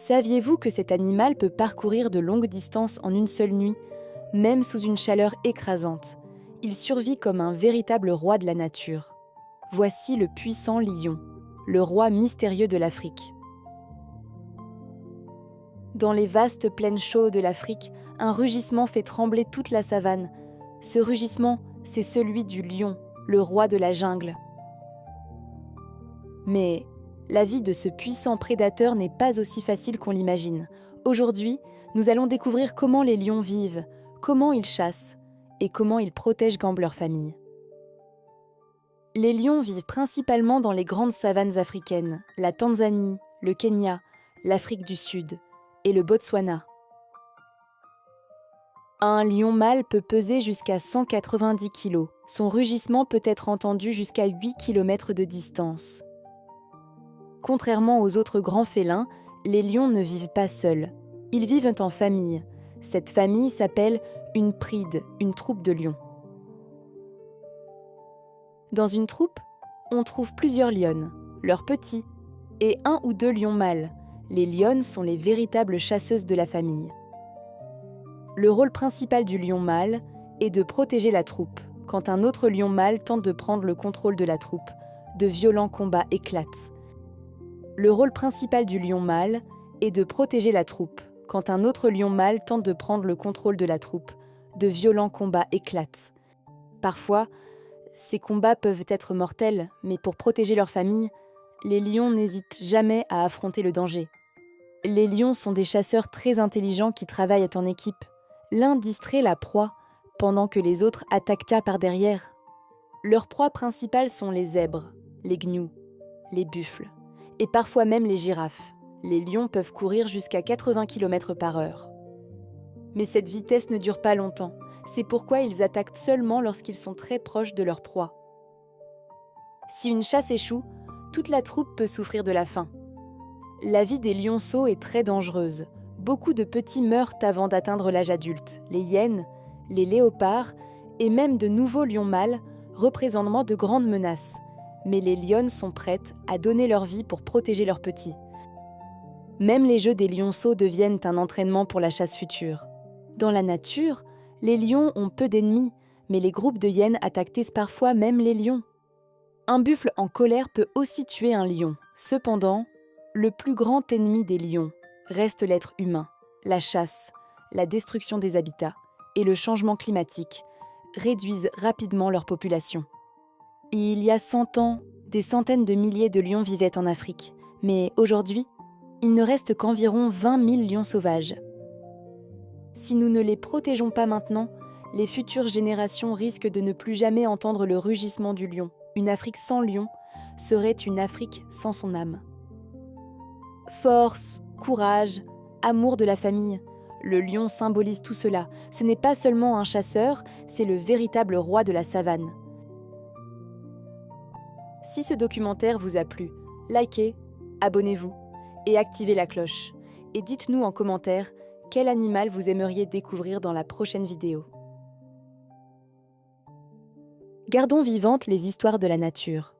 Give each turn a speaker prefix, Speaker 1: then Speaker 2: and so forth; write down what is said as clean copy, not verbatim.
Speaker 1: Saviez-vous que cet animal peut parcourir de longues distances en une seule nuit, même sous une chaleur écrasante? Il survit comme un véritable roi de la nature. Voici le puissant lion, le roi mystérieux de l'Afrique. Dans les vastes plaines chaudes de l'Afrique, un rugissement fait trembler toute la savane. Ce rugissement, c'est celui du lion, le roi de la jungle. Mais la vie de ce puissant prédateur n'est pas aussi facile qu'on l'imagine. Aujourd'hui, nous allons découvrir comment les lions vivent, comment ils chassent et comment ils protègent leur famille. Les lions vivent principalement dans les grandes savanes africaines, la Tanzanie, le Kenya, l'Afrique du Sud et le Botswana. Un lion mâle peut peser jusqu'à 190 kg. Son rugissement peut être entendu jusqu'à 8 km de distance. Contrairement aux autres grands félins, les lions ne vivent pas seuls. Ils vivent en famille. Cette famille s'appelle une pride, une troupe de lions. Dans une troupe, on trouve plusieurs lionnes, leurs petits, et un ou deux lions mâles. Les lionnes sont les véritables chasseuses de la famille. Le rôle principal du lion mâle est de protéger la troupe. Quand un autre lion mâle tente de prendre le contrôle de la troupe, de violents combats éclatent. Le rôle principal du lion mâle est de protéger la troupe. Quand un autre lion mâle tente de prendre le contrôle de la troupe, de violents combats éclatent. Parfois, ces combats peuvent être mortels, mais pour protéger leur famille, les lions n'hésitent jamais à affronter le danger. Les lions sont des chasseurs très intelligents qui travaillent en équipe. L'un distrait la proie, pendant que les autres attaquent par derrière. Leurs proies principales sont les zèbres, les gnous, les buffles, et parfois même les girafes. Les lions peuvent courir jusqu'à 80 km/h. Mais cette vitesse ne dure pas longtemps. C'est pourquoi ils attaquent seulement lorsqu'ils sont très proches de leur proie. Si une chasse échoue, toute la troupe peut souffrir de la faim. La vie des lionceaux est très dangereuse. Beaucoup de petits meurent avant d'atteindre l'âge adulte. Les hyènes, les léopards et même de nouveaux lions mâles représentent de grandes menaces. Mais les lionnes sont prêtes à donner leur vie pour protéger leurs petits. Même les jeux des lionceaux deviennent un entraînement pour la chasse future. Dans la nature, les lions ont peu d'ennemis, mais les groupes de hyènes attaquent parfois même les lions. Un buffle en colère peut aussi tuer un lion. Cependant, le plus grand ennemi des lions reste l'être humain. La chasse, la destruction des habitats et le changement climatique réduisent rapidement leur population. Il y a 100 ans, des centaines de milliers de lions vivaient en Afrique, mais aujourd'hui, il ne reste qu'environ 20 000 lions sauvages. Si nous ne les protégeons pas maintenant, les futures générations risquent de ne plus jamais entendre le rugissement du lion. Une Afrique sans lion serait une Afrique sans son âme. Force, courage, amour de la famille, le lion symbolise tout cela. Ce n'est pas seulement un chasseur, c'est le véritable roi de la savane. Si ce documentaire vous a plu, likez, abonnez-vous et activez la cloche. Et dites-nous en commentaire quel animal vous aimeriez découvrir dans la prochaine vidéo. Gardons vivantes les histoires de la nature.